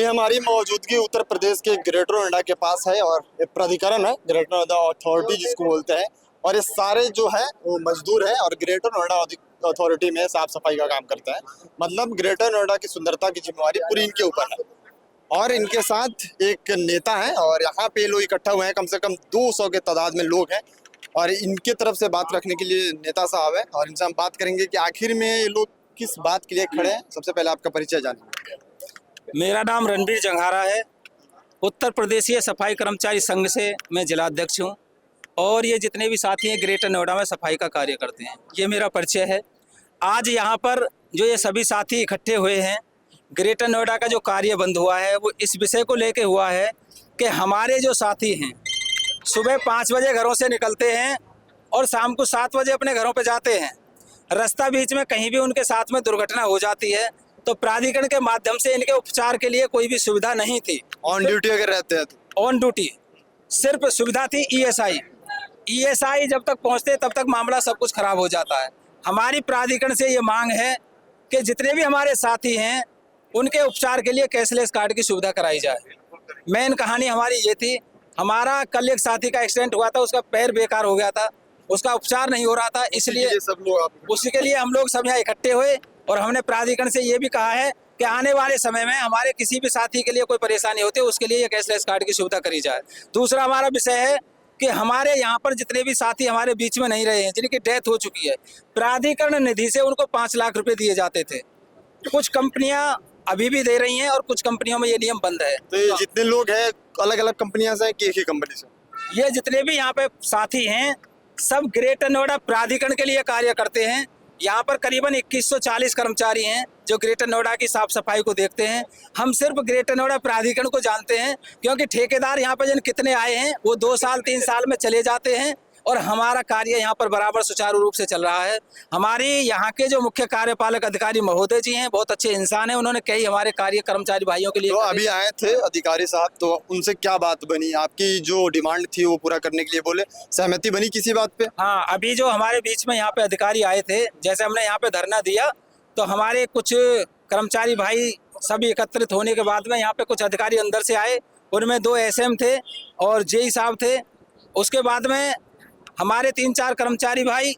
हमारी मौजूदगी उत्तर प्रदेश के ग्रेटर नोएडा के पास है और ये प्राधिकरण है ग्रेटर नोएडा अथॉरिटी जिसको बोलते हैं। और ये सारे जो है वो मजदूर है और ग्रेटर नोएडा अथॉरिटी में साफ सफाई का काम करता है। मतलब ग्रेटर नोएडा की सुंदरता की जिम्मेवारी पूरी इनके ऊपर है। और इनके साथ एक नेता है और यहाँ पे लोग इकट्ठा हुए हैं, कम से कम 200 के तादाद में लोग हैं और इनके तरफ से बात रखने के लिए नेता साहब है और इनसे हम बात करेंगे कि आखिर में ये लोग किस बात के लिए खड़े हैं। सबसे पहले आपका परिचय जानिए। मेरा नाम रणबीर जंघारा है। उत्तर प्रदेशीय सफाई कर्मचारी संघ से मैं जिलाध्यक्ष हूँ और ये जितने भी साथी हैं ग्रेटर नोएडा में सफाई का कार्य करते हैं, ये मेरा परिचय है। आज यहाँ पर जो ये सभी साथी इकट्ठे हुए हैं, ग्रेटर नोएडा का जो कार्य बंद हुआ है वो इस विषय को लेके हुआ है कि हमारे जो साथी हैं सुबह 5 बजे घरों से निकलते हैं और शाम को 7 बजे अपने घरों पर जाते हैं। रास्ता बीच में कहीं भी उनके साथ में दुर्घटना हो जाती है तो प्राधिकरण के माध्यम से इनके उपचार के लिए कोई भी सुविधा नहीं थी। ऑन ड्यूटी अगर रहते हैं तो ऑन ड्यूटी सिर्फ सुविधा थी ईएसआई जब तक पहुंचते तब तक मामला सब कुछ खराब हो जाता है। हमारी प्राधिकरण से ये मांग है कि जितने भी हमारे साथी हैं उनके उपचार के लिए कैशलेस कार्ड की सुविधा कराई जाए। मेन कहानी हमारी ये थी, हमारा कल एक साथी का एक्सीडेंट हुआ था, उसका पैर बेकार हो गया था, उसका उपचार नहीं हो रहा था, इसलिए सब लोग उसी के लिए हम लोग सब यहाँ इकट्ठे हुए और हमने प्राधिकरण से ये भी कहा है कि आने वाले समय में हमारे किसी भी साथी के लिए कोई परेशानी होती है उसके लिए कैशलेस कार्ड की सुविधा करी जाए। दूसरा हमारा विषय है कि हमारे यहाँ पर जितने भी साथी हमारे बीच में नहीं रहे हैं, जिनकी डेथ हो चुकी है, प्राधिकरण निधि से उनको 5 लाख रुपए दिए जाते थे। कुछ कंपनियां अभी भी दे रही हैं और कुछ कंपनियों में ये नियम बंद है। तो ये जितने लोग हैं अलग अलग कंपनियां से हैं कि एक ही कंपनी से? ये जितने भी यहाँ पे साथी हैं सब ग्रेटर नोएडा प्राधिकरण के लिए कार्य करते हैं। यहाँ पर करीबन 2140 कर्मचारी हैं जो ग्रेटर नोएडा की साफ सफाई को देखते हैं। हम सिर्फ ग्रेटर नोएडा प्राधिकरण को जानते हैं क्योंकि ठेकेदार यहाँ पर जिन कितने आए हैं वो 2 साल 3 साल में चले जाते हैं और हमारा कार्य यहाँ पर बराबर सुचारू रूप से चल रहा है। हमारी यहाँ के जो मुख्य कार्यपालक अधिकारी महोदय जी हैं, बहुत अच्छे इंसान हैं, उन्होंने कई हमारे कार्य कर्मचारी भाइयों के लिए तो अभी आए थे अधिकारी साहब, तो उनसे क्या बात बनी? आपकी जो डिमांड थी वो पूरा करने के लिए बोले, सहमति बनी किसी बात पे? हाँ, अभी जो हमारे बीच में यहाँ पे अधिकारी आए थे, जैसे हमने यहाँ पे धरना दिया तो हमारे कुछ कर्मचारी भाई सभी एकत्रित होने के बाद में यहाँ पे कुछ अधिकारी अंदर से आए, उनमें 2 एसएम थे और जेई साहब थे। उसके बाद में हमारे 3-4 कर्मचारी भाई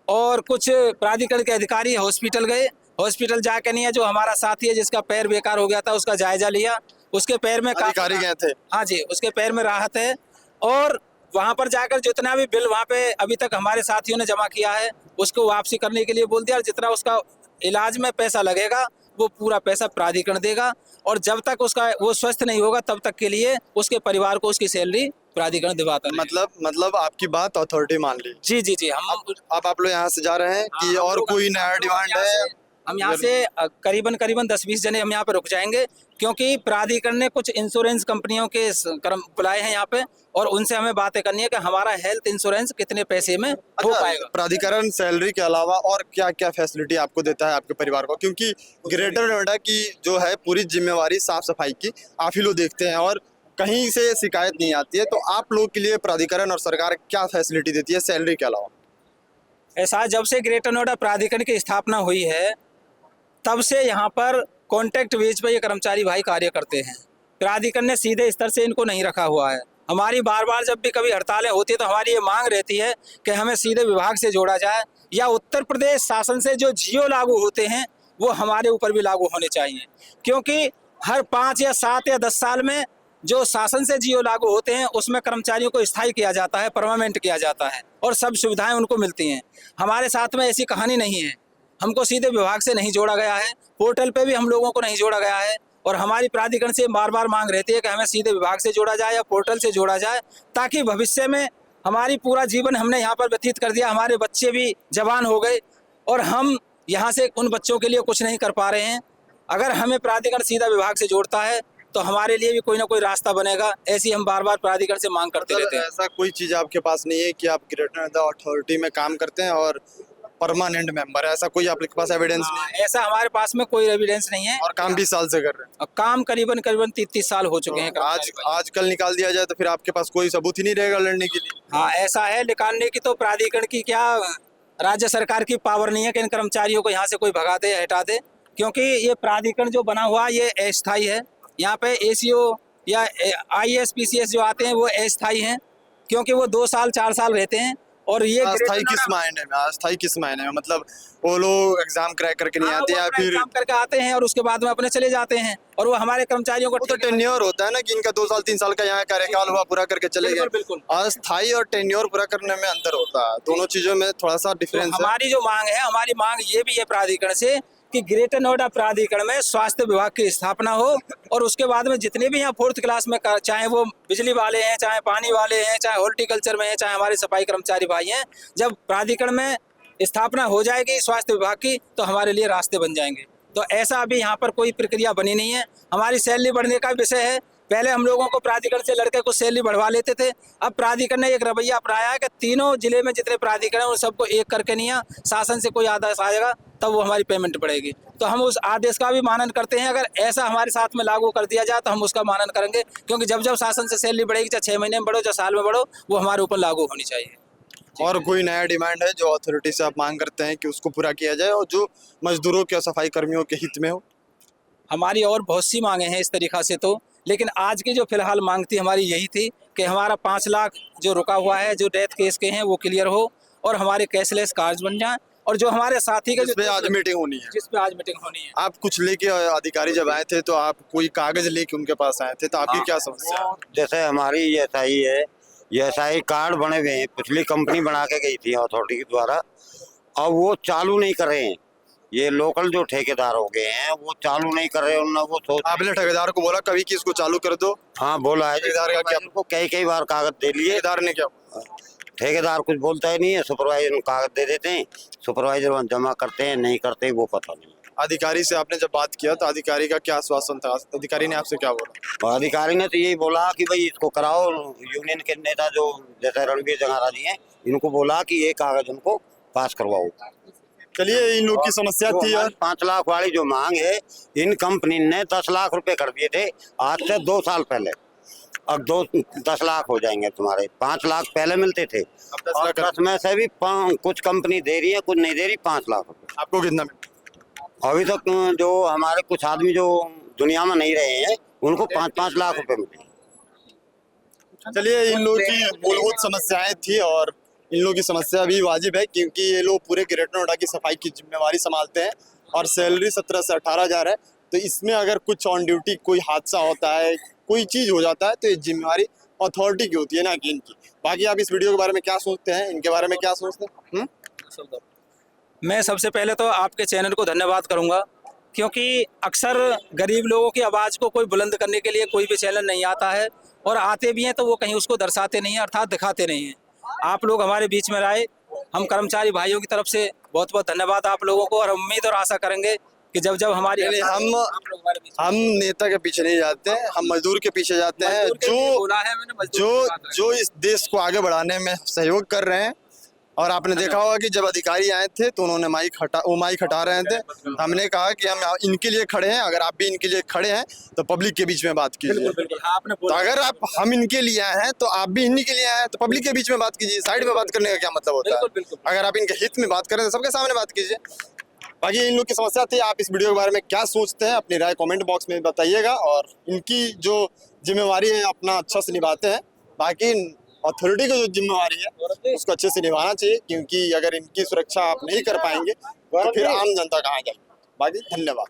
और कुछ प्राधिकरण के अधिकारी हॉस्पिटल गए। हॉस्पिटल जाके नहीं है, जो हमारा साथी है जिसका पैर बेकार हो गया था उसका जायजा लिया, उसके पैर में अधिकारी गए थे? हाँ जी, उसके पैर में राहत है और वहाँ पर जाकर जितना भी बिल वहाँ पे अभी तक हमारे साथियों ने जमा किया है उसको वापसी करने के लिए बोल दिया। जितना उसका इलाज में पैसा लगेगा वो पूरा पैसा प्राधिकरण देगा और जब तक उसका वो स्वस्थ नहीं होगा तब तक के लिए उसके परिवार को उसकी सैलरी प्राधिकरण दिवाता है। मतलब आपकी बात अथॉरिटी मान ली? जी जी जी। हम अब आप लोग यहाँ से जा रहे हैं कि और कोई नया डिमांड है? हम यहाँ से करीबन 10-20 जने हम यहाँ पे रुक जाएंगे क्योंकि प्राधिकरण ने कुछ इंश्योरेंस कंपनियों के कर्म बुलाए हैं यहाँ पे और उनसे हमें बातें करनी है कि हमारा हेल्थ इंश्योरेंस कितने पैसे में हो पाएगा। प्राधिकरण सैलरी के अलावा और क्या क्या फैसिलिटी आपको देता है आपके परिवार को? क्योंकि ग्रेटर नोएडा की जो है पूरी जिम्मेवारी साफ सफाई की आप ही लोग देखते हैं और कहीं से शिकायत नहीं आती है, तो आप लोग के लिए प्राधिकरण और सरकार क्या फैसिलिटी देती है सैलरी के अलावा? ऐसा जब से ग्रेटर नोएडा प्राधिकरण की स्थापना हुई है तब से यहाँ पर कॉन्ट्रैक्ट बेस पर ये कर्मचारी भाई कार्य करते हैं। प्राधिकरण ने सीधे स्तर से इनको नहीं रखा हुआ है। हमारी बार बार जब भी कभी हड़तालें होती है तो हमारी ये मांग रहती है कि हमें सीधे विभाग से जोड़ा जाए या उत्तर प्रदेश शासन से जो जियो लागू होते हैं वो हमारे ऊपर भी लागू होने चाहिए, क्योंकि हर 5 या 7 या 10 साल में जो शासन से जियो लागू होते हैं उसमें कर्मचारियों को स्थायी किया जाता है, परमानेंट किया जाता है और सब सुविधाएं उनको मिलती हैं। हमारे साथ में ऐसी कहानी नहीं है, हमको सीधे विभाग से नहीं जोड़ा गया है, पोर्टल पे भी हम लोगों को नहीं जोड़ा गया है और हमारी प्राधिकरण से बार बार मांग रहती है कि हमें सीधे विभाग से जोड़ा जाए या पोर्टल से जोड़ा जाए ताकि भविष्य में हमारी पूरा जीवन हमने यहाँ पर व्यतीत कर दिया, हमारे बच्चे भी जवान हो गए और हम यहाँ से उन बच्चों के लिए कुछ नहीं कर पा रहे हैं। अगर हमें प्राधिकरण सीधा विभाग से जोड़ता है तो हमारे लिए भी कोई ना कोई रास्ता बनेगा, ऐसी हम बार बार प्राधिकरण से मांग करते रहते हैं। ऐसा कोई चीज आपके पास नहीं है कि आप ग्रेटर नोएडा अथॉरिटी में काम करते हैं और परमानेंट मेंबर है, ऐसा कोई आपके पास एविडेंस नहीं है? ऐसा हमारे पास में कोई एविडेंस नहीं है। और काम 20 साल से कर रहे हैं? काम करीबन 30 साल हो चुके हैं। आज कल निकाल दिया जाए तो फिर आपके पास कोई सबूत ही नहीं रहेगा लड़ने के लिए। हाँ, ऐसा है, निकालने की तो प्राधिकरण की क्या राज्य सरकार की पावर नहीं है कि इन कर्मचारियों को यहाँ से कोई भगा दे हटा दे, क्योंकि ये प्राधिकरण जो बना हुआ ये अस्थायी है, यहाँ पे एसीओ या IAS PCS जो आते हैं वो अस्थायी हैं, क्योंकि वो 2 साल 4 साल रहते हैं। और ये अस्थाई ग्रेटर किस नोएडा- मायने में? अस्थाई किस मायने में? मतलब वो लोग एग्जाम क्रैक करके नहीं हाँ, आते वो या अपना फिर एग्जाम करके आते हैं और उसके बाद में अपने चले जाते हैं, और वो हमारे कर्मचारियों को वो तो टेन्योर होता है ना कि इनका 2 साल 3 साल का यहाँ कार्यकाल हुआ, पूरा करके चले बिल्कुल, गए। बिल्कुल। अस्थाई और टेन्योर पूरा करने में अंतर होता है, दोनों चीजों में थोड़ा सा तो डिफरेंस है। हमारी जो मांग है, हमारी मांग ये भी है प्राधिकरण से कि ग्रेटर नोएडा प्राधिकरण में स्वास्थ्य विभाग की स्थापना हो, और उसके बाद में जितने भी यहाँ 4th क्लास में चाहे वो बिजली वाले हैं, चाहे पानी वाले हैं, चाहे हॉर्टिकल्चर में हैं, चाहे हमारे सफाई कर्मचारी भाई हैं, जब प्राधिकरण में स्थापना हो जाएगी स्वास्थ्य विभाग की तो हमारे लिए रास्ते बन जाएंगे। तो ऐसा अभी यहाँ पर कोई प्रक्रिया बनी नहीं है। हमारी सैलरी बढ़ने का विषय है। पहले हम लोगों को प्राधिकरण से लड़के को सैलरी बढ़वा लेते थे, अब प्राधिकरण ने एक रवैया अपनाया है कि तीनों जिले में जितने प्राधिकरण हैं उन सबको एक करके नहीं है, शासन से कोई आदेश आएगा तब वो हमारी पेमेंट बढ़ेगी। तो हम उस आदेश का भी मानन करते हैं। अगर ऐसा हमारे साथ में लागू कर दिया जाए तो हम उसका मानन करेंगे, क्योंकि जब जब शासन से सैलरी बढ़ेगी, चाहे 6 महीने में बढ़ो, चाहे साल में बढ़ो, वो हमारे ऊपर लागू होनी चाहिए। और कोई नया डिमांड है जो अथॉरिटी से आप मांग करते हैं कि उसको पूरा किया जाए और जो मजदूरों के और सफाई कर्मियों के हित में हो? हमारी और बहुत सी मांगे हैं इस तरीक़ा से, तो लेकिन आज की जो फिलहाल मांग थी हमारी यही थी कि हमारा 5 लाख जो रुका हुआ है, जो डेथ केस के हैं, वो क्लियर हो और हमारे कैशलेस कार्ड बन जाए। और जो हमारे साथी का जिस पे आज मीटिंग होनी है, जिस पे आज मीटिंग होनी है, आप कुछ लेके अधिकारी जब आए थे तो आप कोई कागज लेके उनके पास आए थे, तो आपकी क्या समस्या है? जैसे हमारी ESI है, ESI कार्ड बने हुए हैं, पिछली कंपनी बना के गई थी अथॉरिटी के द्वारा, अब वो चालू नहीं कर रहे हैं। ये लोकल जो ठेकेदार हो गए हैं वो चालू नहीं कर रहे हैं, उन्होंने वो सोच। आपने ठेकेदार को बोला कभी कि इसको चालू कर दो? हाँ बोला है, ठेकेदार का क्या? को कई बार कागज दे लिए, ठेकेदार ने क्या? ठेकेदार कुछ बोलता ही नहीं है, सुपरवाइजर कागज दे देते हैं, सुपरवाइजर जमा करते हैं नहीं करते वो पता नहीं। अधिकारी से आपने जब बात किया तो अधिकारी का क्या आश्वासन था? अधिकारी ने आपसे क्या बोला? और अधिकारी ने तो यही बोला कि भाई इसको कराओ। यूनियन के नेता जो जैसे रणवीर जंगारा जी हैं, इनको बोला कि ये कागज उनको पास करवाओ। चलिए, इन लोग की समस्या थी और 5 लाख वाली जो मांग है, इन कंपनी ने 10 लाख रुपए कर दिए थे आज से 2 साल पहले। अब 10 लाख हो जाएंगे तुम्हारे। 5 लाख पहले मिलते थे, अब 10 और लाख 10 में से भी कुछ कंपनी दे रही है, कुछ नहीं दे रही। 5 लाख रुपए आपको कितना मिला? अभी तक जो हमारे कुछ आदमी जो दुनिया में नहीं रहे हैं उनको 5-5 लाख रुपए मिले। चलिए, इन लोगों की मूलभूत समस्याएं थी और इन लोगों की समस्या भी वाजिब है, क्योंकि ये लोग पूरे ग्रेटर नोएडा की सफाई की जिम्मेवारी संभालते हैं और सैलरी 17 से 18 हज़ार है। तो इसमें अगर कुछ ऑन ड्यूटी कोई हादसा होता है, कोई चीज़ हो जाता है, तो ये जिम्मेवारी अथॉरिटी की होती है ना कि इनकी। बाकी आप इस वीडियो के बारे में क्या सोचते हैं, इनके बारे में क्या सोचते हैं? मैं सबसे पहले तो आपके चैनल को धन्यवाद करूंगा, क्योंकि अक्सर गरीब लोगों की आवाज़ को कोई बुलंद करने के लिए कोई भी चैनल नहीं आता है, और आते भी हैं तो वो कहीं उसको दर्शाते नहीं हैं, अर्थात दिखाते नहीं हैं। आप लोग हमारे बीच में आए, हम कर्मचारी भाइयों की तरफ से बहुत बहुत धन्यवाद आप लोगों को, और उम्मीद और आशा करेंगे कि जब जब हमारी नहीं, आप लोग हमारे बीच में- हम नेता के पीछे नहीं जाते हैं, हम मजदूर के पीछे जाते हैं, मजदूर के लिए जो बोला है मैंने, मजदूर की बात है। जो इस देश को आगे बढ़ाने में सहयोग कर रहे हैं। और आपने देखा होगा कि जब अधिकारी आए थे तो उन्होंने माइक हटा रहे थे। हमने कहा कि हम इनके लिए खड़े हैं, अगर आप भी इनके लिए खड़े हैं तो पब्लिक के बीच में बात कीजिए। बिल्कुल बिल्कुल, हाँ, आपने तो बोला। अगर हम इनके लिए आए हैं तो आप भी इन्हीं के लिए आए हैं, तो पब्लिक के बीच में बात कीजिए। साइड में बात करने का क्या मतलब होता है? बिल्कुल, बिल्कुल। अगर आप इनके हित में बात करें तो सबके सामने बात कीजिए। बाकी इन लोग की समस्या थी। आप इस वीडियो के बारे में क्या सोचते हैं, अपनी राय कमेंट बॉक्स में बताइएगा, और इनकी जो जिम्मेवारी है अपना अच्छा से निभाते हैं। बाकी अथॉरिटी की जो जिम्मेवारी है उसको अच्छे से निभाना चाहिए, क्योंकि अगर इनकी सुरक्षा आप नहीं कर पाएंगे तो फिर आम जनता कहाँ जाएगी। बाकी धन्यवाद।